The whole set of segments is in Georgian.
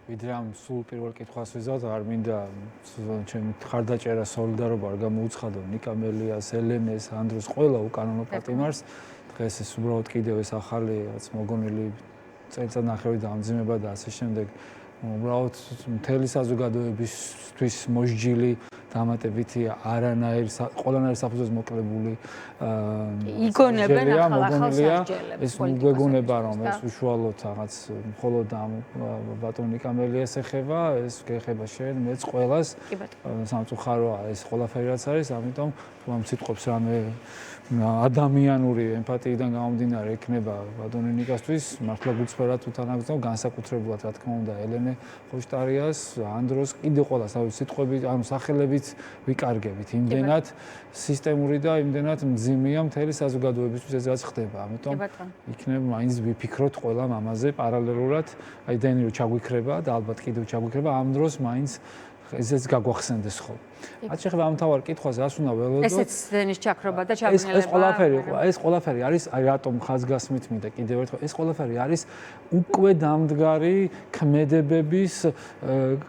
ვიდრე ამ სულ პირველ კითხვას ვიზავთ, არ მინდა ჩემი ხარდაჭერა სოლიდარობა არ გამოუცხადო ნიკამელიას, ელენეს, ანდროს ყველა უკანონო პატიმარს. დღეს ეს უბრალოდ კიდევ ეს ახალი რაც მოგონილი წელწადნახევრი დამძიმება და ასე შემდეგ. უბრალოდ მთელი საზოგადოებისთვის მოსჯილი დამატებითი ყველანაირ საფუძველზე მოკლებული იგონებენ ახალ სასჯელებს. ეს მოგეგონება რომ ეს უშუალოდ რაღაც მხოლოდ ამ ბატონ ნიკამელიას ეხება, ეს გეხება შენ, მეც ყველას. სამწუხაროა ეს ყველაფერი რაც არის, ამიტომ თუ ამ სიტყვებს რამე ადამიანური ემპათიიდან გამომდინარე ექნება ბატონ ნიკასთვის, მართლა გუწევად უთანაგზავ განსაკუთრებულად რა თქმა უნდა ელენე ხოშტარიას, ანდროს, კიდე ყველას სიტყვები, ანუ სახელებით ვიკარგებით. იმდენად სისტემური და იმდენად მძიმეა მთელი საზოგადოებისთვის ეს რაც ხდება. ამიტომ იქნება მაინც ვიფიქროთ ყველამ ამაზე პარალელურად, აი დენიო ჩაგვიქრება და ალბათ კიდევ ჩაგვიქრება ამ დროს მაინც ესეც გაგვახსენდეს ხოლმე. რაც შეეხება ამ თავარ კითხვაზე, რას უნდა ველოდოთ? ესეც დენის ჩაქრობა და ჩაგვნილება. ეს ყველაფერი არის, აი რატომ ხაზგასმით მინდა კიდევ ერთხელ, ეს ყველაფერი არის უკვე დამდგარი ქმედებების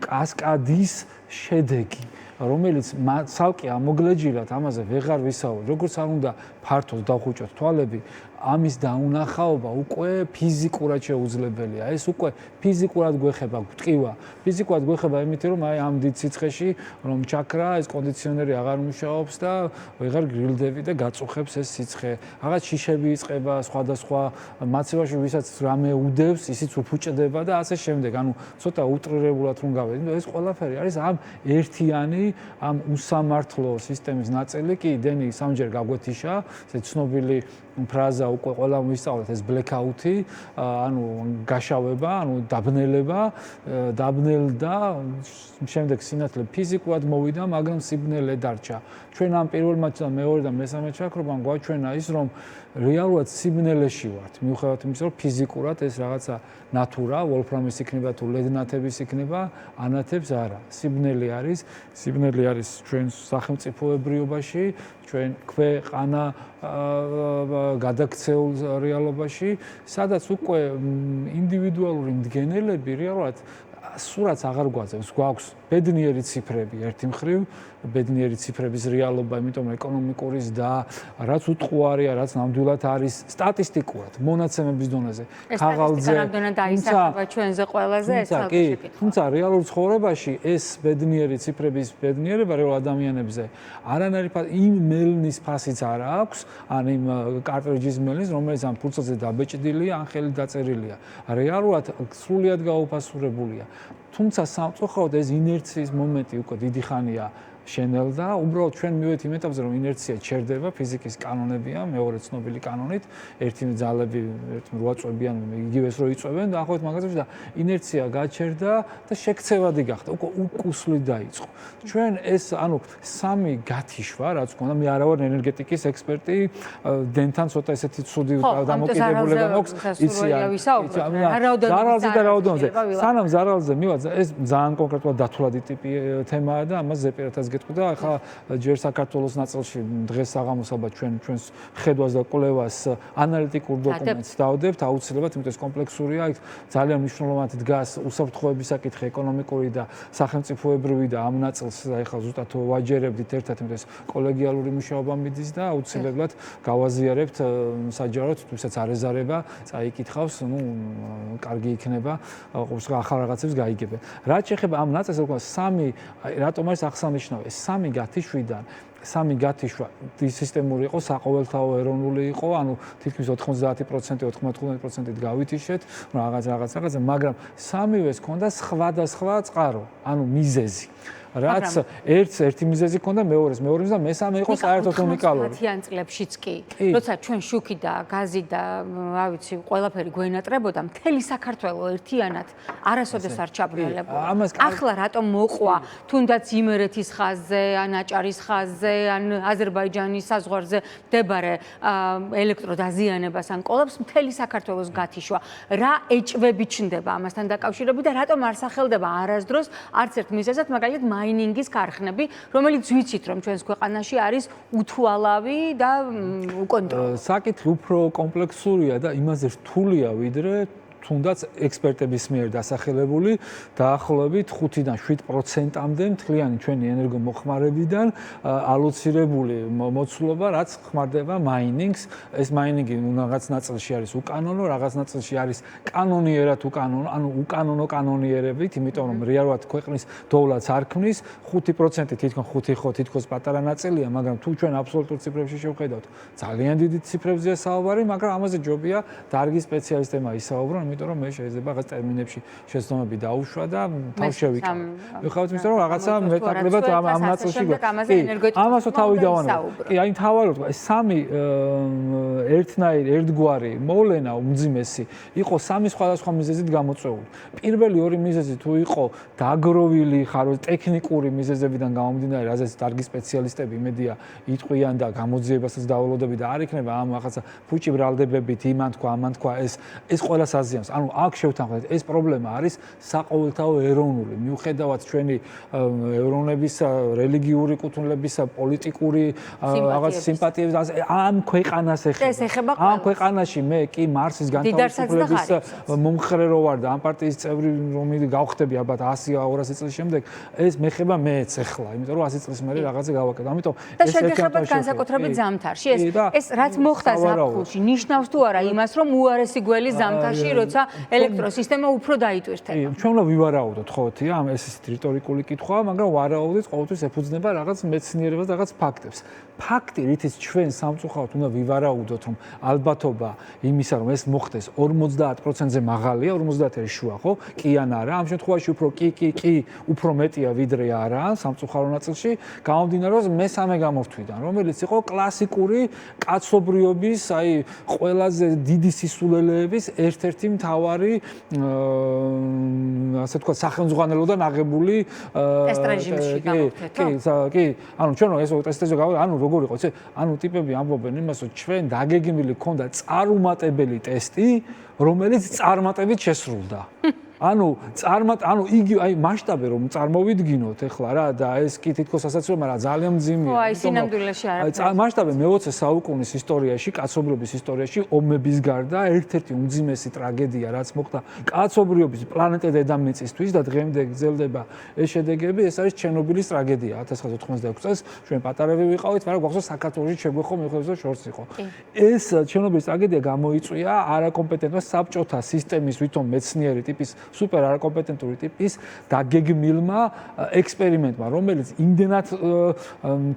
კასკადის შედეგი, რომელიც ცალკე ამოგლეჯილად ამაზე ვეღარ ვისაუბრ. როგორც არ უნდა ფართოდ დავხუჭოთ თვალები, ამის დაუნახაობა უკვე ფიზიკურად შეუძლებელია. ეს უკვე ფიზიკურად გვეხება გტყივა. ფიზიკურად გვეხება იმით, რომ აი ამ დიდ სიცხეში რომ ჩაქრა, ეს კონდიციონერი აღარ მუშაობს და ვეღარ გრილდები და გაწუხებს ეს სიცხე. რაღაც შიშები იწყება, სხვადასხვა მაცივარში ვისაც რამე უდევს, ისიც უფუჭდება და ასე შემდეგ. ანუ ცოტა უტრირებულად რომ გავედით, ეს ყველაფერი არის ამ ერთიანი, ამ უსამართლო სისტემის ნაწილი. კი, დენი სამჯერ გაგვეთიშა, ეს ცნობილი ფრაზა უკვე ყველამ ვისწავლეთ ეს ბლეკაუთი, ანუ გაშავება, ანუ დაბნელება, დაბნელდა, შემდეგ სინათლე ფიზიკურად მოვიდა, მაგრამ სიბნელე დარჩა. ჩვენ ამ პირველ და მეორე და მესამე ჩაქრობამ გვაჩვენა ის, რომ რეალურად სიბნელეში ვართ. მიუხედავად იმისა, რომ ფიზიკურად ეს რაღაცა ნატურა, ვოლფრამის იქნება თუ ლედნათების იქნება, ანათებს არა. სიბნელე არის ჩვენ სახელმწიფოებრიობაში, ჩვენ ქვეყანა გადაქცეულ რეალობაში, სადაც უკვე ინდივიდუალური მდგენელები რეალურად სურათს აღარ გვაძლევს, გვაქვს ბედნიერი ციფრები ერთი მხრივ, ბედნიერი ციფრების რეალობა, იმიტომ ეკონომიკურის და რაც უტყუარია, რაც ნამდვილად არის სტატისტიკურად მონაცემების დონეზე. ქაღალდზე რამდენად დაისახება ჩვენზე ყველაზე ეს თალკი შეკითხვა. თუმცა რეალურ ცხოვრებაში ეს ბედნიერი ციფრების ბედნიერება რეალ ადამიანებზე არანაირი იმ მელნის ფასიც არ აქვს, ან იმ კარტრიჯის მელნის, რომელიც ამ ფურცელზე დაბეჭდილია, ან ხელით დაწერილია. რეალურად სრულიად გაუფასურებულია. თუმცა სამწუხაროდ ეს ინერციის მომენტი უკვე დიდი ხანია შენელდა, უბრალოდ ჩვენ მივედით იმ ეტაპზე, რომ ინერცია ჩერდება, ფიზიკის კანონებია, მეორე ცნობილი კანონით, ერთი ძალები, ერთი 8 წვებიან, იგივეს რო იწვევენ და ახლა მაგაზებში და ინერცია გაჩერდა და შექცევადი გახდა, უკვე უკუსლი დაიწყო. ჩვენ ეს, ანუ სამი გათიშვა, რაც გქონდა, მე არა ვარ ენერგეტიკის ექსპერტი, დენთან ცოტა ესეთი ცუდი დამოკიდებულება მაქვს, ზარალზე და რაოდენობაზე. სანამ ზარალზე მივაძა, ეს ძალიან კონკრეტულად დათვლადი ტიპი თემაა და ამას ზეპირათაც და ახლა ჯერ საქართველოს ნაწილში დღეს საღამოს ალბათ ჩვენს ხედვას და კვლევას ანალიტიკურ დოკუმენტს დავდებთ აუცილებლად, იმიტომ ეს კომპლექსურია, იქ ძალიან მნიშვნელოვნად დგას უსაფრთხოების საკითხი, ეკონომიკური და სახელმწიფოებრივი და ამ ნაწილს ახლა ზუსტად ვაჯერებდით ერთად, იმიტომ ეს კოლეგიალური მუშაობა მიდის და აუცილებლად გავაზიარებთ საჯაროდ, თუმცა აზარება წაიკითხავს, კარგი იქნება, ახალ რაღაცებს გაიგებენ. რაც შეეხება ამ ნაწილს, სამი რატომ არის აღსანიშნავი? სამი გათიშვიდან სამი გათიშვა სისტემური იყო, საყოველთაო ეროვნული იყო, ანუ თითქმის 90%, 95%-ით გავითიშეთ, რაღაც, მაგრამ სამივეს ჰქონდა სხვადასხვა წყარო, ანუ მიზეზი. რაც ერთი მიზეზი ჰქონდა, მეორეს და მესამე იყო საერთოდ უნიკალური. 90-იან წლებშიც კი, როცა ჩვენ შუქი და გაზი და რა ვიცი, ყველაფერი გვენატრებოდა, მთელი საქართველო ერთიანად არასოდეს არ ჩაბრალებულა. ახლა რატომ მოყვა თუნდაც იმერეთის ხაზზე, ან აჭარის ხაზზე, ან აზერბაიჯანის საზღვარზე მდებარე ელექტროდაზიანებას ან კოლაპს მთელი საქართველოს გათიშვა. რა ეჭვები ჩნდება ამასთან დაკავშირებით და რატომ არ სახელდება არასდროს არც ერთ მიზეზად, მაგალითად მაინინგის ქარხნები, რომელიც ვიცით, რომ ჩვენს ქვეყანაში არის უთვალავი და უკონტროლო. საკითხი უფრო კომპლექსურია და იმაზე რთულია, ვიდრე თუნდაც ექსპერტების მიერ დასახელებული დაახლოებით 5-დან 7%-მდე მთლიანი ჩვენი ენერგომოხმარებიდან ალოცირებული მოცულობა, რაც ხმარდება მაინინგს. ეს მაინინგი რაღაც ნაწილში არის უკანონო, რაღაც ნაწილში არის კანონიერად უკანონო, ანუ უკანონო კანონიერებით, იმიტომ რომ რეალურად ქვეყნის დოვლაც არ ქმნის, 5% თითქოს 5 ხო თითქოს პატარა ნაწილია, მაგრამ თუ ჩვენ აბსოლუტურ ციფრებში შევხედავთ, ძალიან დიდი ციფრებზეა საუბარი, მაგრამ ამაზე ჯობია დარგის სპეციალისტებმა ისაუბრონ, იმიტომ რომ მე შეიძლება რაღაც ტერმინებში შეცდომები დაუშვა და თავ შევიკავო. მიხარით იმიტომ რომ რაღაცა მეტაკლებად ამ ნაწილში ამასო თავი დავანებო. კი, აი თავაროდ ეს სამი ერთნაირი, ერთგვარი მოვლენა უმძიმესი იყო სამი სხვადასხვა მიზეზით გამოწვეული. პირველი ორი მიზეზი თუ იყო დაგროვილი ხარო ტექნიკური მიზეზებიდან გამომდინარე, რაზეც დარგის სპეციალისტები იმედია იტყვიან და გამოძიებასაც დავალოდები და არ იქნება ამ რაღაცა ფუჭი ბრალდებებით იმან თქვა, ამან თქვა ეს ყველას აზიანს. ანუ აქ შევთანხმდეთ, ეს პრობლემა არის საყოველთაო ეროვნული. მიუხედავად ჩვენი ეროვნების, რელიგიური კუთვნილებისა, პოლიტიკური რაღაც სიმპათიების ამ ქვეყანას ეხება. ამ ქვეყანაში მე კი მარსის განთავისუფლების მომხრე რო ვარ და ამ პარტიის წევრი რომ გავხდები ალბათ 100-200 წლის შემდეგ, ეს მეხება მეც ახლა, იმიტომ რომ 100 წლის მერე რაღაცა გავაკეთე. ამიტომ ეს შეგეხებათ განსაკუთრებით ზამთარში. ეს რაც მოხდა ზაფხულში, ნიშნავს თუ არა იმას, რომ უარესი გველი ზამთარში, როცა ელექტროსისტემა უფრო დაიტვირთება. ჩვენ უნდა ვივარაუდოთ, ხო, ამ ეს რიტორიკული კითხვაა, მაგრამ ვარაუდით ყოველთვის ეფუძნება რაღაც მეცნიერებას და რაღაც ფაქტებს. ფაქტი, რითიც ჩვენ სამწუხაროდ უნდა ვივარაუდოთ, რომ ალბათობა იმისა, რომ ეს მოხდეს 50%-ზე მაღალია, 50 არის შუა, ხო? კი ან არა. ამ შემთხვევაში უფრო კი, უფრო მეტია ვიდრე არა, სამწუხარო ნაწილში, გამომდინარე, რომ მესამე გამორთვიდან, რომელიც იყო კლასიკური კაცობრიობის, აი, ყველაზე დიდი სისულელეების ერთ-ერთი მთავარი ასე თქვა სახელმძღვანელოდან აღებული ტესტ რეჟიმში გამორთვეთ. კი, ანუ ჩვენ ეს ტესტებზე ანუ როგორ იყო, ანუ ტიპები ამბობენ იმას, რომ ჩვენ დაგეგმილი ქონდა წარუმატებელი ტესტი, რომელიც წარმატებით შესრულდა. ანუ იგი აი მასშტაბი რომ წარმოვიდგინოთ ახლა რა და ეს კი თითქოს ასაცილო, მაგრამ ძალიან მძიმეა. აი სინამდვილეში არა. მასშტაბი მე-20 საუკუნის ისტორიაში, კაცობრიობის ისტორიაში ომების გარდა ერთ-ერთი უმძიმესი ტრაგედია, რაც მოხდა კაცობრიობის პლანეტა დედამიწისთვის და დღემდე გრძელდება ეს შედეგები, ეს არის ჩერნობილის ტრაგედია 1986 წელს. ჩვენ პატარები ვიყავით, მაგრამ გვახსოვს საქართველოში შეგვეხო მიხვდეთ შორს იყო. ეს ჩერნობილის ტრაგედია გამოიწვია არაკომპეტენტმა საბჭოთა სისტემის ვითომ მეცნიერი ტიპის სუპერ არაკომპეტენტური ტიპის დაგეგმილმა ექსპერიმენტმა, რომელიც იმდენად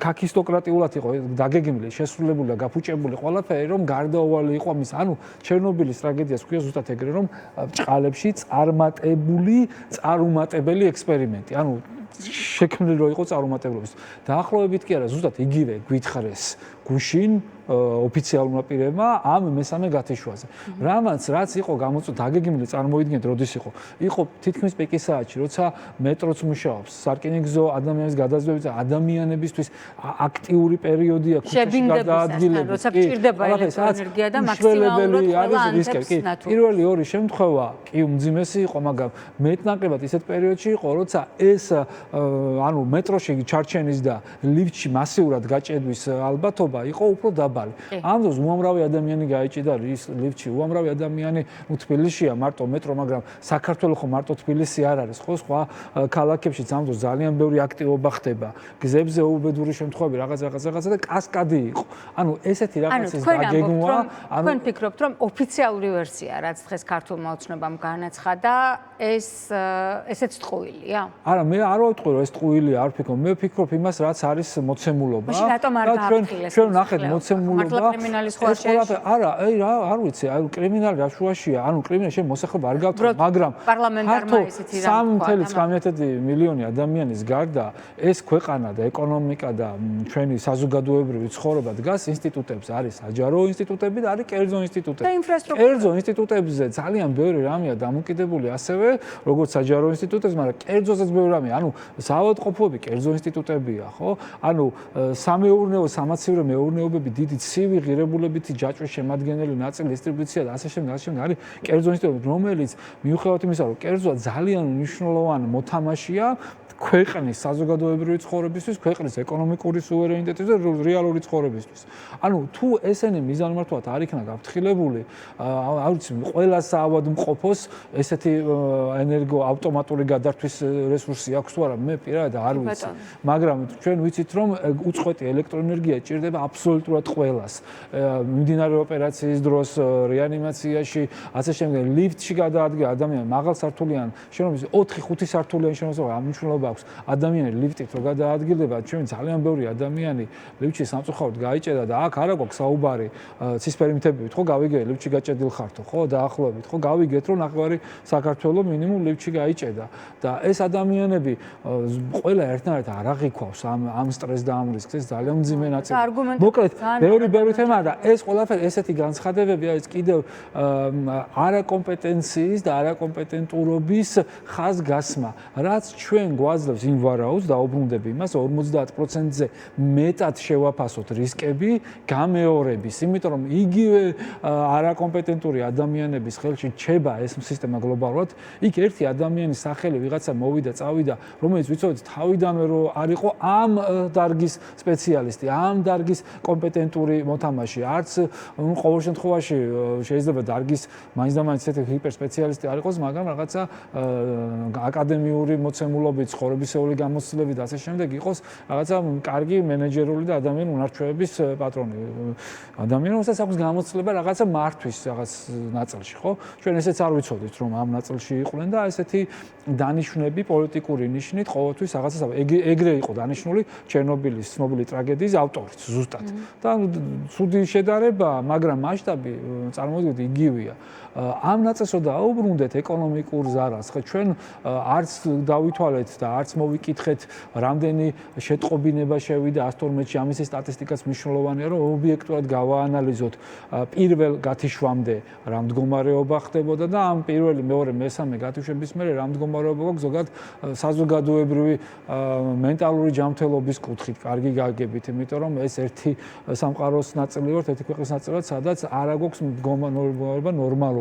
ქაქისტოკრატიულად იყო დაგეგმილი, შესრულებული და გაფუჭებული ყველაფერი, რომ გარდაუვალი იყო მის, ანუ ჩერნობილის ტრაგედიას ქვია ზუსტად ეგრე, რომ ბჭყალებში წარუმატებელი ექსპერიმენტი, ანუ შექმნილი რო იყო წარუმატებლობის. დაახლოებით კი არა, ზუსტად იგივე გვითხრეს გუშინ ოფიციალურმა პირებმა ამ მესამე გათიშვაზე. რაც იყო გამოწვეული დაგეგმილი, წარმოიდგინეთ, როდის იყო თითქმის პიკის საათში, როცა მეტროც მუშაობს, სარკინიგზო ადამიანის გადაზიდვებით და ადამიანებისთვის აქტიური პერიოდია ქუჩაში გადაადგილების. როცა გჭირდება ელექტროენერგია და მაქსიმალურად ყველა ანთებს ნათო. პირველი ორი შემთხვევა კი უმძიმესი იყო, მაგრამ მეტნაკლებად ისეთ პერიოდში იყო, როცა ეს ანუ მეტროში ჩარჩენის და ლიფტში მასიურად გაჭედვის ალბათობა იყო უფრო დაბალი. ამ დროს უამრავი ადამიანი გაიჭიდა ლიფტში, უამრავი ადამიანი თბილისშია მარტო მეტრო, მაგრამ საქართველოს ხო მარტო თბილისი არ არის, ხო სხვა ქალაქებში ამ დროს ძალიან ბევრი აქტივობა ხდება. გზებზე უბედური შემთხვევები რაღაცა და კასკადი იყო. ანუ ესეთი რაღაცის დაგეგმვა, თქვენ ფიქრობთ, რომ ოფიციალური ვერსია, რაც დღეს ქართულმა ოცნებამ განაცხადა, ესეც ტყუილია? არა, მე არ ვიტყვი, რომ ეს ტყუილია, არ ვფიქრობ. მე ვფიქრობ იმას, რაც არის მოცემულობა. მაშინ რატომ არ დააფრთხილეს? ჩვენ ნახეთ მოცემულობა. მართლა კრიმინალის შუაში შეშ? არა, არ ვიცი, აი კრიმინალი რა შუაშია, ანუ კრიმინალი შენ მოსახლეობა არ გავთხოვ, მაგრამ პარლამენტარმა ისეთი რამ 3.9 მილიონი ადამიანის გარდა ეს ქვეყანა და ეკონომიკა და ჩვენი საზოგადოებრივი ცხოვრება დგას ინსტიტუტებს, არის საჯარო ინსტიტუტები და არის კერძო ინსტიტუტები. და ინფრასტრუქტურა. კერძო ინსტიტუტებზე ძალიან ბევრი რამეა დამოკიდებული ასევე, როგორც საჯარო ინსტიტუტებს, მაგრამ კერძოზეც ბევრი რამეა. ანუ საავადმყოფოები კერძო ინსტიტუტებია, ხო? ანუ სამეურნეო სამაცივრო მეურნეობები, დიდი ცივი ღირებულებითი ჯაჭვის შემადგენელი ნაწილი დისტრიბუცია და ასე შემდეგ არის კერძო ინსტიტუტი, რომელიც მიუხედავად იმისა, რომ კერძოა ძალიან მნიშვნელოვანი მოთამაშეა ქვეყნის საზოგადოებრივი ცხოვრებისთვის, ქვეყნის ეკონომიკური სუვერენიტეტის და რეალური ცხოვრებისთვის. ანუ თუ ესენი მიზანმართულად არ იქნა გაფრთხილებული, არ ვიცი, ყველა საავადმყოფოს ესეთი ენერგო ავტომატური გადართვის რესურსი აქვს თუ არა, მე პირადად არ ვიცი. მაგრამ ჩვენ ვიცით, რომ უწყვეტი ელექტროენერგია ჭირდება აბსოლუტურად ყველას. მიმდინარე ოპერაციის დროს, რეანიმაციაში, ასე შემდეგ, ლიფტში გადაადგა ადამიანი მაღალსართულიან შენობებში 4-5 სართულიანი შენობებში ამ მნიშვნელობა აქვს ადამიანები ლიფტით რო გადაადგილდება, ჩვენ ძალიან ბევრი ადამიანი ლიფტში სამწუხაროდ გაიჭედა და აქ არა გვაქვს საუბარი ცისფერი მთებით, ხო გავიგე ლიფტში გაჭედილ ხართო, ხო დაახლოებით, ხო გავიგეთ რომ ნახევარი საქართველოს მინიმუმ ლიფტში გაიჭედა და ეს ადამიანები ყველა ერთნაირად არ აღიქვავს ამ სტრესს და ამ რისკს, ეს ძალიან მძიმე ნაწილი. მოკლედ, ბევრი თემაა და ეს ყველაფერი ესეთი განცხადებები არის კიდევ არაკომპეტენციის და არაკომპეტენტურობის ხაზგასმა, რაც ჩვენ გვაძლევს იმ ვარაუდს და უბრუნდები იმას 50%-ზე მეტად შევაფასოთ რისკები გამეორების, იმიტომ რომ იგივე არაკომპეტენტური ადამიანების ხელში რჩება ეს სისტემა გლობალურად, იქ ერთი ადამიანის სახელი ვიღაცა მოვიდა, წავიდა, რომელიც ვიცოდეთ თავიდანვე რომ არ იყო ამ დარგის სპეციალისტი, ამ დარგის კომპეტენტური მოთამაშე, არც ყოველ შემთხვევაში შეიძლება დარგის მაინც და მაინც ესეთი ჰიპერსპეციალისტი არ იყოს, მაგრამ რაღაცა აკადემიური მოცემულობით, ცხოვრებისეული გამოცდილებით და ასე შემდეგ იყოს რაღაცა კარგი მენეჯერული და ადამიანური უნარჩვევების პატრონი. ადამიანი, რომელსაც აქვს გამოცდილება რაღაცა მართვის რაღაც ნაწილში, ხო? ჩვენ ესეც არ ვიცოდით, რომ ამ ნაწილში იყვნენ და ესეთი დანიშვნები პოლიტიკური ნიშნით ყოველთვის რაღაცა ეგრე იყო დანიშნული ჩერნობილის ცნობილი ტრაგედიის ავტორიც ზუსტად. და ცუდი შედარება, მაგრამ მასშტაბი წარმოვიდგინეთ იგივეა. ამ ნაწილს რო დაუბრუნდეთ ეკონომიკურ ზარალს, ხო ჩვენ არც დავითვალეთ და არც მოვიკითხეთ რამდენი შეტყობინება შევიდა 112-ში, ამისი სტატისტიკაც მნიშვნელოვანია, რომ ობიექტურად გავაანალიზოთ პირველ გათიშვამდე რა მდგომარეობა ხდებოდა და ამ პირველი, მეორე, მესამე გათიშვების მერე რა მდგომარეობა გვაქვს ზოგადად საზოგადოებრივი მენტალური ჯანმრთელობის კუთხით, კარგი გაგებით, იმიტომ რომ ეს ერთი სამყაროს ნაწილი ვართ, ერთი ქვეყნის ნაწილი ვართ, სადაც არ აქვს მდგომარეობა ნორმალური,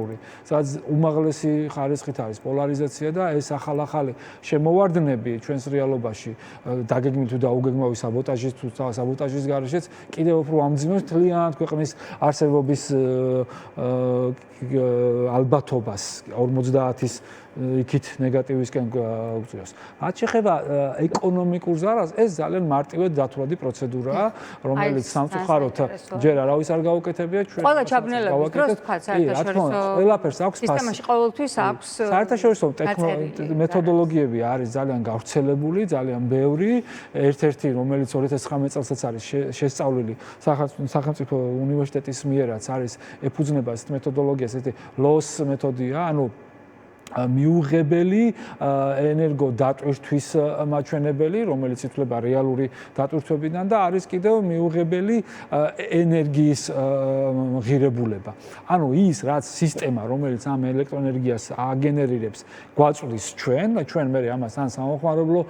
სადაც უმაღლესი ხარისხით არის პოლარიზაცია და ეს ახალ-ახალი შემოვარდნები ჩვენს რეალობაში დაგეგმილი თუ დაუგეგმავი საბოტაჟის გარეშეც კიდევ უფრო ამძიმებს მთლიანად ქვეყნის არსებობის ალბათობას 50-ის იქით ნეგატივისკენ გვწევს. რაც შეეხება ეკონომიკურ ზარალს, ეს ძალიან მარტივად დათვლადი პროცედურაა, რომელიც სამწუხაროდ ჯერ არავის არ გაუკეთებია ჩვენ. ყველა ჩაბნელების დროს თქვა საერთაშორისო ყველაფერს აქვს სისტემაში ყოველთვის აქვს საერთაშორისო მეთოდოლოგიები არის ძალიან გავრცელებული, ძალიან ბევრი, ერთ-ერთი რომელიც 2019 წელსაც არის შესწავლილი სახელმწიფო უნივერსიტეტის მიერაც არის ეფუძნება ეს მეთოდოლოგია, ესეთი LOS მეთოდია, ანუ მიუღებელი ენერგო დატვირთვის მაჩვენებელი, რომელიც ითვლება რეალური დატვირთვებიდან და არის კიდევ მიუღებელი ენერგიის ღირებულება. ანუ ის რაც სისტემა, რომელიც ამ ელექტროენერგიას აგენერირებს, გვაწვდის ჩვენ მე ამას ან სამოხმარებლო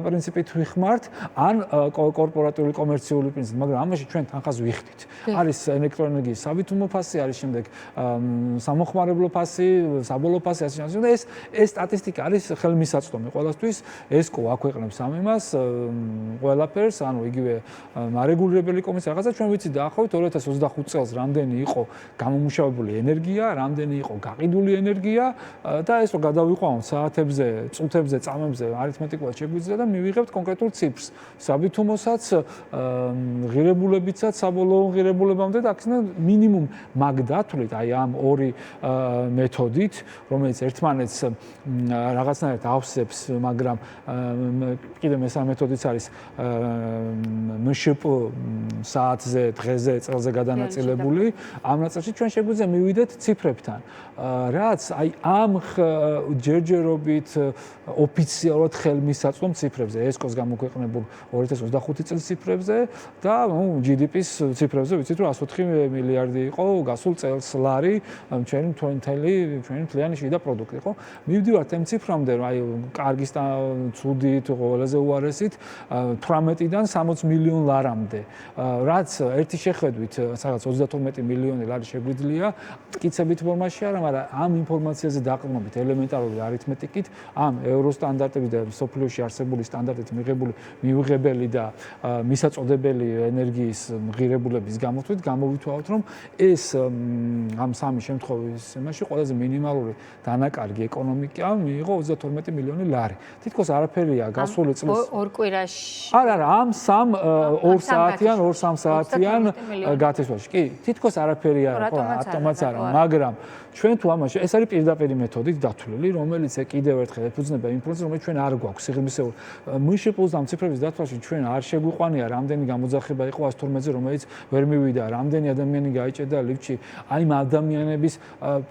პრინციპით ვიხმართ, ან კორპორატიული კომერციული პრინციპით, მაგრამ ამაში ჩვენ თანხას ვიხდით. არის ელექტროენერგიის საბითუმო ფასი, არის შემდეგ სამოხმარებლო ფასი, საბოლოო ფასი, ასე და ეს სტატისტიკა არის ხელმისაწვდომი ყველასთვის, ESCO აქვეყნებს ამ იმას, ყველაფერს, ანუ იგივე მარეგულირებელი კომისია, რაღაცა ჩვენ ვიცით დაახლოებით 2025 წელს რამდენი იყო გამომუშავებული ენერგია, რამდენი იყო გაყიდული ენერგია და ეს რო გადავიყვანოთ საათებზე, წუთებზე, წამებზე, არითმეტიკულად შეგვიძლია და მივიღებთ კონკრეტულ ციფრს, საბითუმოსაც, ღირებულებითაც, საბოლოო ღირებულებამდე და აქედან მინიმუმ მაგ დათვლით, აი ამ ორი მეთოდით, რომელიც ერთმანეთს რაღაცნაირად ავსებს, მაგრამ კიდევ მესამე მეთოდიც არის მშპ საათზე, დღეზე, წელზე გადანაწილებული. ამ ნაწილში ჩვენ შეგვიძლია მივიდეთ ციფრებთან, რაც აი ამ ჯერჯერობით ოფიციალურად ხელმისაწვდომ ციფრებზე, ESCO-ს გამოქვეყნებულ 2025 წლის ციფრებზე და GDP-ს ციფრებზე ვიცით, რომ 104 მილიარდი იყო გასულ წელს ლარი ჩვენი მთლიანი შიდა პროდუქტი. იყო. მივდივართ ამ ციფრამდე, რომ აი კარგი ცუდი თუ ყველაზე უარესით 18-დან 60 მილიონ ლარამდე. რაც ერთი შეხედვით სადაც 32 მილიონი ლარი შეგვიძლია, მტკიცებით ფორმაში არა, მაგრამ ამ ინფორმაციაზე დაყრდნობით ელემენტარული არითმეტიკით, ამ ევროსტანდარტების და სოფლიოში არსებული სტანდარტით მიღებული და მისაწოდებელი ენერგიის ღირებულების გამოთვლით გამოვითვალოთ, რომ ეს ამ სამი შემთხვევის იმაში ყველაზე მინიმალური დანაკარგი ეკონომიკა მიიღო 32 მილიონი ლარი. თითქოს არაფერია გასული წლის ორ კვირაში. არა, ამ 2 საათიან გათესვაში. კი, თითქოს არაფერია, ხო, ატომაც არა, მაგრამ ჩვენ თუ ამაში ეს არის პირდაპირი მეთოდით დათვლილი, რომელიც კიდევ ერთხელ ეფუძნება ინფორმაციას, რომელიც ჩვენ არ გვაქვს სიღრმისეულ მუში პლუს ამ ციფრების დათვლაში ჩვენ არ შეგვიყვანია რამდენი გამოძახება იყო 112-ზე, რომელიც ვერ მივიდა, რამდენი ადამიანი გაიჭედა ლიფტში, აი ამ ადამიანების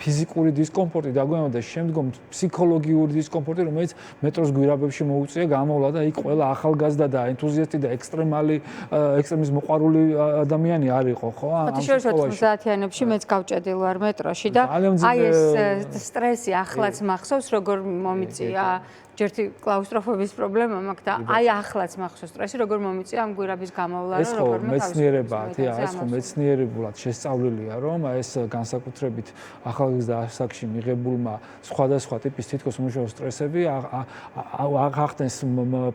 ფიზიკური დისკომფორტი დაგვემართა და შემდგომ ფსიქოლოგიური დისკომფორტი, რომელიც მეტროს გვირაბებში მოუწია, გამოვლა და იქ ყველა ახალგაზრდა და ენთუზიასტი და ექსტრემის მოყვარული ადამიანი არ იყო, ხო? ამ შემთხვევაში 90-იანებში მეც გავჭედილ ვარ მეტროში და აი ეს სტრესი ახლაც მახსოვს, როგორ მომიწია ჯერთი კლაუსტროფობის პრობლემა მაქვს და აი ახლაც მახსოვს სტრესი, როგორ მომიწია ამ გვირაბის გამოვლა, რომ როგორ მეცნიერებაა, ეს ხო მეცნიერებულად შესწავლილია, რომ ეს განსაკუთრებით ახალგაზრდა ასაკში მიღებულმა სხვადასხვა ტიპის თითქოს უმნიშვნელო სტრესები აღახდენს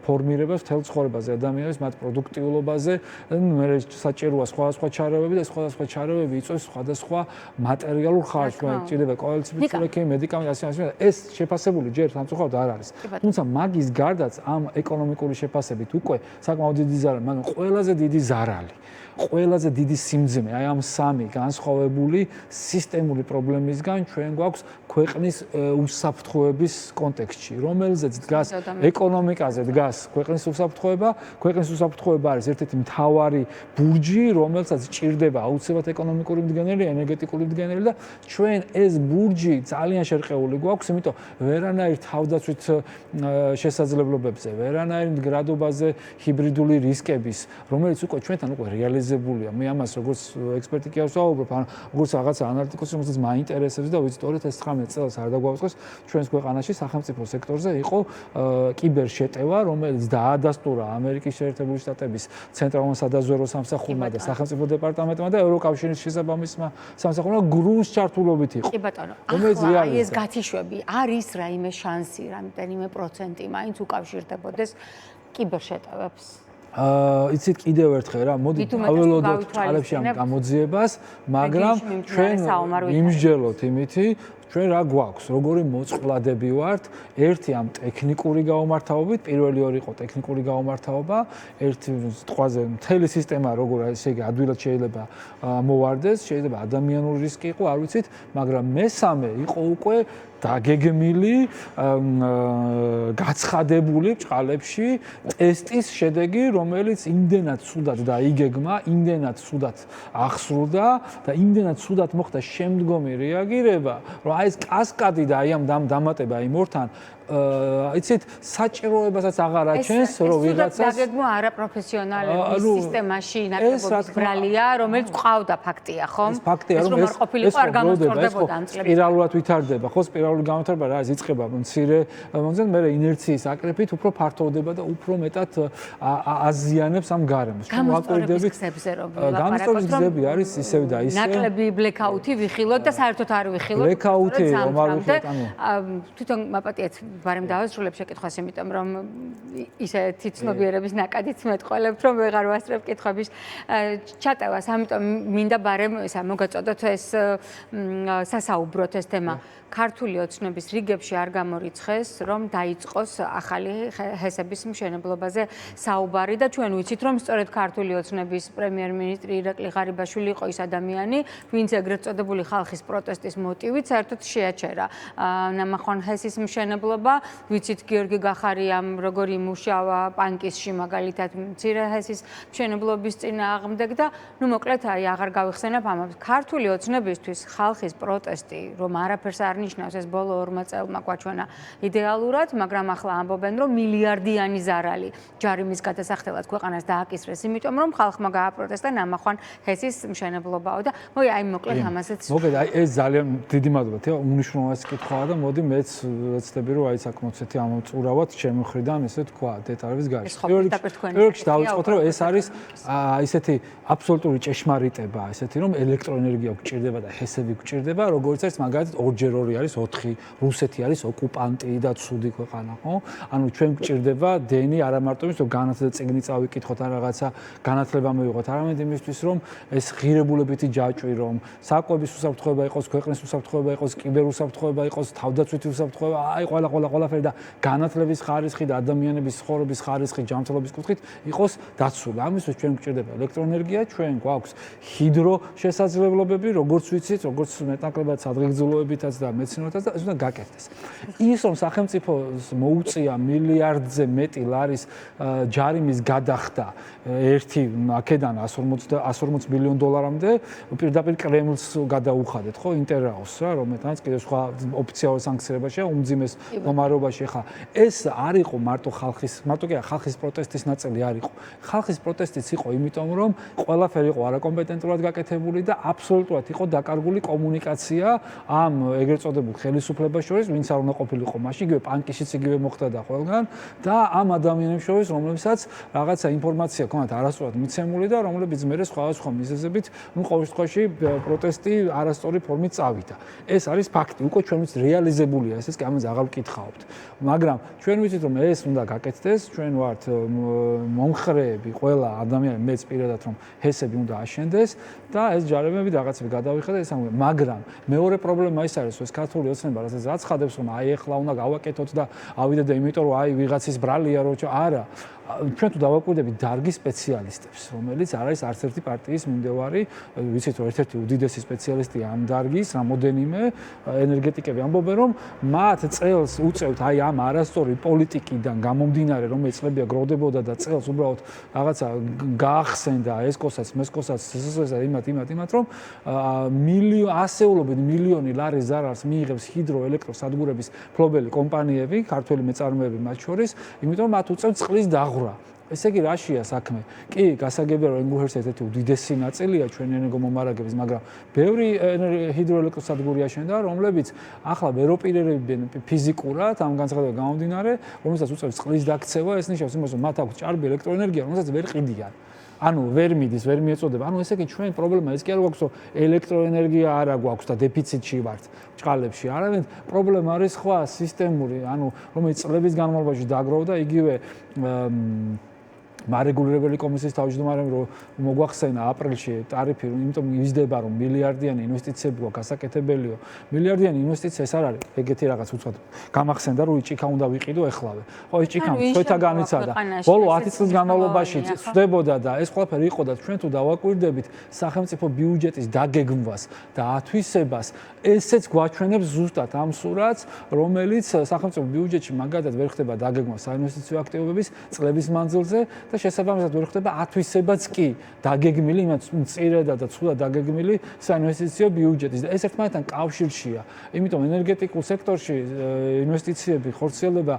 ფორმირებას მთელ ცხოვრებაზე, ადამიანის მათ პროდუქტიულობაზე, მე საჭიროა სხვადასხვა ჩარევები და სხვადასხვა ჩარევები იწვევს სხვადასხვა მატერიალურ ხარჯს, ჭირდება კვალიფიცირებული მედიკამენტი, ასე ეს შეფასებული ჯერ სამწუხაროდ არ არის. თუმცა მაგის გარდაც ამ ეკონომიკური შეფასებით უკვე საკმაოდ დიდი ზარალი, მაგრამ ყველაზე დიდი ზარალი, ყველაზე დიდი სიმძიმე, აი ამ სამი განსხვავებული სისტემური პრობლემისგან ჩვენ გვაქვს ქვეყნის უსაფრთხოების კონტექსტში, რომელზეც დგას ეკონომიკაზე დგას ქვეყნის უსაფრთხოება, ქვეყნის უსაფრთხოება არის ერთ-ერთი მთავარი ბურჯი, რომელსაც ჭირდება აუცილებლად ეკონომიკური მდგენელი, ენერგეტიკული მდგენელი და ჩვენ ეს ბურჯი ძალიან შერყეული გვაქვს, იმიტომ ვერანაირ თავდაცვით შესაძლებლობებზე, ვერანაირ მდგრადობაზე ჰიბრიდული რისკების, რომელიც უკვე ჩვენთან უკვე რეალიზებულია. მე ამას როგორც ექსპერტი კი არ ვსაუბრობ, ან როგორც რაღაცა ანალიტიკოსი, რომელსაც მაინტერესებს და ვიცით 2019 წელს არ დაგვაუწყოს ჩვენს ქვეყანაში სახელმწიფო სექტორზე იყო კიბერშეტევა, რომელიც დაადასტურა ამერიკის შეერთებული შტატების ცენტრალურ სადაზვერვო სამსახურმა და სახელმწიფო დეპარტამენტმა და ევროკავშირის შესაბამისმა სამსახურმა გრუს ჩართულობით იყო. კი ბატონო, ახლა ეს გათიშვები არის რაიმე შანსი, რამდენიმე პროცენტი მაინც უკავშირდებოდეს კიბერშეტევებს? იცით კიდევ ერთხელ რა, მოდით აველოდოთ წყალებში ამ გამოძიებას, მაგრამ ჩვენ იმსჯელოთ იმითი, ჩვენ რა გვაქვს, როგორი მოწყვლადები ვართ, ერთი ამ ტექნიკური გაუმართავობით, პირველი ორი იყო ტექნიკური გაუმართავობა, ერთი სიტყვაზე მთელი სისტემა როგორ ესე იგი ადვილად შეიძლება მოვარდეს, შეიძლება ადამიანური რისკი იყო, არ ვიცით, მაგრამ მესამე იყო უკვე დაგეგმილი, გაცხადებული ბჭყალებში ტესტის შედეგი, რომელიც იმდენად ცუდად დაიგეგმა, იმდენად ცუდად აღსრულდა და იმდენად ცუდად მოხდა შემდგომი რეაგირება, რომ აი ეს კასკადი და აი ამ დამატება იმ ორთან იცით, საჭიროებასაც აღარ აჩენს, რომ ვიღაცას დაგეგმვა არაპროფესიონალების სისტემაში ნაკლებობის ბრალია, რომელიც ყავდა ფაქტია, ხო? ეს ფაქტია, რომ ეს არ გამოსწორდებოდა ამ წლებში. სპირალურად ვითარდება, ხო, სპირალური განვითარება რა, იწყება მცირე მომზენ, მე ინერციის აკრეფით უფრო ფართოვდება და უფრო მეტად აზიანებს ამ გარემოს. გამოწორების გზებზე რომ გამოწორების გზები არის ისევ და ისე. ნაკლები ბლეკაუთი ვიხილოთ და საერთოდ არ ვიხილოთ. ბლეკაუთი რომ არ ვიხილოთ, ანუ თვითონ მაპატიეთ ბარემ დავასრულებ შეკითხვას, იმიტომ რომ ისეთი ცნობიერების ნაკადიც მეტყოლებთ, რომ ვეღარ ვასწრებ კითხვების ჩატევას, ამიტომ მინდა ბარემ ისა მოგაწოდოთ ეს სასაუბროთ ეს თემა. ქართული ოცნების რიგებში არ გამორიცხეს, რომ დაიწყოს ახალი ჰესების მშენებლობაზე საუბარი და ჩვენ ვიცით, რომ სწორედ ქართული ოცნების პრემიერ-მინისტრი ირაკლი ღარიბაშვილი იყო ის ადამიანი, ვინც ეგრეთ წოდებული ხალხის პროტესტის მოტივით საერთოდ შეაჩერა ნამახვან ჰესის მშენებლობა მადლობა. ვიცით გიორგი გახარიამ როგორი იმუშავა პანკისში მაგალითად მცირე ჰესის მშენებლობის წინააღმდეგ და ნუ მოკლედ აი აღარ გავიხსენებ ამას. ქართული ოცნებისთვის ხალხის პროტესტი რომ არაფერს არ ნიშნავს ეს ბოლო 2 წელმა გვაჩვენა იდეალურად, მაგრამ ახლა ამბობენ რომ მილიარდიანი ზარალი ჯარიმის გადასახდელად ქვეყანას დააკისრეს, იმიტომ რომ ხალხმა გააპროტესტა ნამახვან ჰესის მშენებლობაო და მოი აი მოკლედ ამაზეც. მოგეთ აი ეს ძალიან დიდი მადლობა თეო უნიშნულოვანესი კითხვაა და მოდი მეც ვეცდები რომ აი საკმაოდ ცეთი ამოწურავად ჩემი მხრიდან ესე თქვა დეტალების გარშემო. პირველ რიგში დავიწყოთ რომ ეს არის ისეთი აბსოლუტური ჭეშმარიტება, ესეთი რომ ელექტროენერგია გვჭირდება და ჰესები გვჭირდება, როგორც არის მაგალითად 2x2 არის 4, რუსეთი არის ოკუპანტი და ცუდი ქვეყანა, ხო? ანუ ჩვენ გვჭირდება დენი არა მარტო იმის რომ განათლება წიგნი წავიკითხოთ ან რაღაცა განათლება მივიღოთ, არამედ იმისთვის რომ ეს ღირებულებითი ჯაჭვი რომ საკვების უსაფრთხოება იყოს, ქვეყნის უსაფრთხოება იყოს, კიბერუსაფრთხოება იყოს, თავდაცვითი უსაფრთხოება, აი ყველაფერი და განათლების ხარისხი და ადამიანების ცხოვრების ხარისხი ჯანმრთელობის კუთხით იყოს დაცული. ამისთვის ჩვენ გვჭირდება ელექტროენერგია, ჩვენ გვაქვს ჰიდრო შესაძლებლობები, როგორც ვიცით, როგორც მეტნაკლებად სადღეგრძელოებითაც და მეცნიერებითაც და ეს უნდა გაკეთდეს. ის რომ სახელმწიფოს მოუწია მილიარდზე მეტი ლარის ჯარიმის გადახდა ერთი აქედან 140 მილიონ დოლარამდე პირდაპირ კრემლს გადაუხადეთ, ხო, ინტერაოს რა, რომელთანაც კიდევ სხვა ოფიციალურ სანქციებაში, უმძიმეს მდგომარეობაში ხა. ეს არ იყო მარტო ხალხის პროტესტის ნაწილი არ იყო. ხალხის პროტესტიც იყო იმიტომ რომ ყველაფერი იყო არაკომპეტენტურად გაკეთებული და აბსოლუტურად იყო დაკარგული კომუნიკაცია ამ ეგრეთ წოდებულ ხელისუფლებას შორის, ვინც არ უნდა ყოფილიყო მაშინ, იგივე პანკიშიც იგივე მოხდა და ყველგან და ამ ადამიანებს შორის, რომლებსაც რაღაცა ინფორმაცია ქონდათ არასწორად მიცემული და რომლებიც მერე სხვადასხვა მიზეზებით, ну ყოველ შემთხვევაში პროტესტი არასწორი ფორმით წავიდა. ეს არის ფაქტი, უკვე ჩვენ ვიცით რეალიზებულია ეს კი ამაზე აღარ ვკითხავთ. მაგრამ ჩვენ ვიცით რომ ეს უნდა გაკეთდეს, ჩვენ ვართ მომხრეები, ყველა ადამიანი მეც პირადად რომ ჰესები უნდა აშენდეს და ეს ჯარიმები რაღაცები გადავიხადე ეს ამბობ. მაგრამ მეორე პრობლემა ის არის, რომ ეს ქართული ოცნება რასაც აცხადებს, რომ აი ეხლა უნდა გავაკეთოთ და ავიდეთ და იმიტომ რომ აი ვიღაცის ბრალია რო არა ჩვენ თუ დავაკვირდებით დარგის სპეციალისტებს, რომელიც არის არც ერთი პარტიის მიმდევარი, ვიცით რომ ერთ-ერთი უდიდესი სპეციალისტია ამ დარგის, რამოდენიმე ენერგეტიკები ამბობენ, რომ მათ წელს უწევთ აი ამ არასწორი პოლიტიკიდან გამომდინარე, რომელიც წლებია გროვდებოდა და წელს უბრალოდ რაღაცა გაახსენდა ესკოსაც, მესკოსაც, სსს-ს იმათ, რომ ასეულობით მილიონი ლარის ზარალს მიიღებს ჰიდროელექტროსადგურების ფლობელი კომპანიები, ქართველი მეწარმეები მათ შორის, იმიტომ რომ მათ უწევთ წყლის დაღვრა. ესე იგი რაშია საქმე? კი, გასაგებია რომ ენგუჰერს ერთ-ერთი უდიდესი ნაწილია ჩვენი ენერგომომარაგების, მაგრამ ბევრი ჰიდროელექტროსადგური აშენდა, რომლებიც ახლა ვერ ოპერირებენ ფიზიკურად ამ განცხადებიდან გამომდინარე, რომელსაც უწევს წყლის დაქცევა, ეს ნიშნავს იმას, რომ მათ აქვს ჭარბი ელექტროენერგია, რომელსაც ვერ ყიდიან. ანუ ვერ მიდის, ვერ მიეწოდება. ანუ ესე იგი ჩვენ პრობლემა ის კი არ გვაქვს, რომ ელექტროენერგია არ გვაქვს და დეფიციტში ვართ ჭყალებში. არამედ პრობლემა არის სხვა სისტემური, ანუ რომელიც წლების განმავლობაში დაგროვდა იგივე მარეგულირებელი კომისიის თავმჯდომარემ რომ მოგვახსენა აპრილში ტარიფი, იმიტომ იზრდება რომ მილიარდიანი ინვესტიციები გვაქვს გასაკეთებელიო. მილიარდიანი ინვესტიცია ეს არ არის ეგეთი რაღაც უცბად. გამახსენდა რომ ჭიქა უნდა ვიყიდო ეხლავე. ხო ეს ჭიქა თვეთა განიცადა. ბოლო 10 წლის განმავლობაში წვდებოდა და ეს ყველაფერი იყო და ჩვენ თუ დავაკვირდებით სახელმწიფო ბიუჯეტის დაგეგმვას და ათვისებას, ესეც გვაჩვენებს ზუსტად ამ სურათს, რომელიც სახელმწიფო ბიუჯეტში მაგალითად ვერ ხდება დაგეგმვა საინვესტიციო აქტივობების წლების მანძილზე და შესაბამისად ვერ ხდება ათვისებაც კი დაგეგმილი, იმათ მწირედა და ცუდად დაგეგმილი საინვესტიციო ბიუჯეტის და ეს ერთმანეთთან კავშირშია. იმიტომ ენერგეტიკულ სექტორში ინვესტიციები ხორციელდება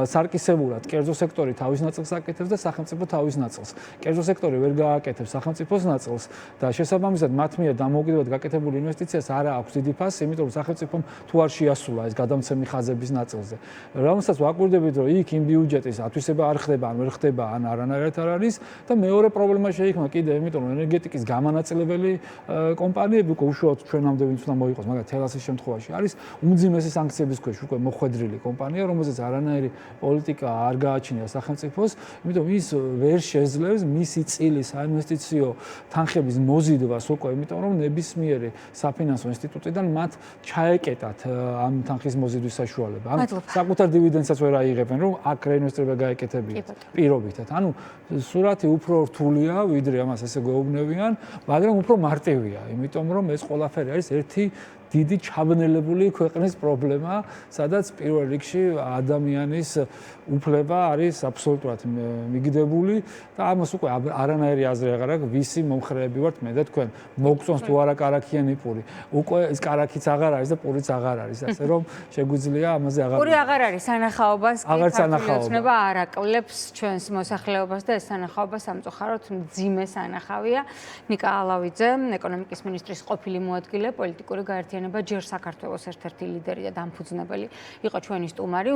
სარკისებურად, კერძო სექტორი თავის ნაწილს აკეთებს და სახელმწიფო თავის ნაწილს. კერძო სექტორი ვერ გააკეთებს სახელმწიფოს ნაწილს და შესაბამისად მათ მიერ დამოუკიდებლად გაკეთებული ინვესტიციას არ აქვს დიდი ფასი, იმიტომ რომ სახელმწიფომ თუ არ შეასრულა ეს გადამცემი ხაზების ნაწილზე. რომელსაც ვაკვირდებით, რომ იქ იმ ბიუჯეტის ათვისება არ ხდება, ან ვერ ხდება, ან არანაირად არ არის და მეორე პრობლემა შეიქმნა კიდე, იმიტომ რომ ენერგეტიკის გამანაწილებელი კომპანიები უკვე უშუალოდ ჩვენამდე ვინც უნდა მოიყოს, მაგრამ თელასის შემთხვევაში არის უმძიმესი სანქციების ქვეშ უკვე მოხვედრილი კომპანია, რომელზეც არანაირი პოლიტიკა არ გააჩნია სახელმწიფოს, იმიტომ ის ვერ შეძლებს მისი წილი საინვესტიციო თანხების მოზიდვას უკვე, იმიტომ რომ ნებისმიერი საფინანსო ინსტიტუტიდან მათ ჩაეკეტათ ამ თანხის მოზიდვის საშუალება. ანუ საკუთარ დივიდენდსაც ვერ აიღებენ, რომ აქ რეინვესტირება გაეკეთებიათ პირობითად. ანუ სურათი უფრო რთულია, ვიდრე ამას ესე გვეუბნებიან, მაგრამ უფრო მარტივია, იმიტომ რომ ეს ყველაფერი არის ერთი დიდი ჩაბნელებული ქვეყნის პრობლემა, სადაც პირველ რიგში ადამიანის უფლება არის აბსოლუტურად მიგდებული და ამას უკვე არანაირი აზრი აღარ აქვს, ვისი მომხრეები ვართ მე და თქვენ. მოგწონს თუ არა კარაქიანი პური. უკვე ეს კარაქიც აღარ არის და პურიც აღარ არის, ასე რომ შეგვიძლია ამაზე აღარ. პური აღარ არის სანახაობას, ქართულოცნება არ აკლებს ჩვენს მოსახლეობას და ეს სანახაობა სამწუხაროდ მძიმე სანახავია. ნიკა ალავიძე, ეკონომიკის მინისტრის ყოფილი მოადგილე, პოლიტიკური გაერთიანება ჯერ საქართველოს ერთ-ერთი ლიდერი და დამფუძნებელი იყო ჩვენი სტუმარი.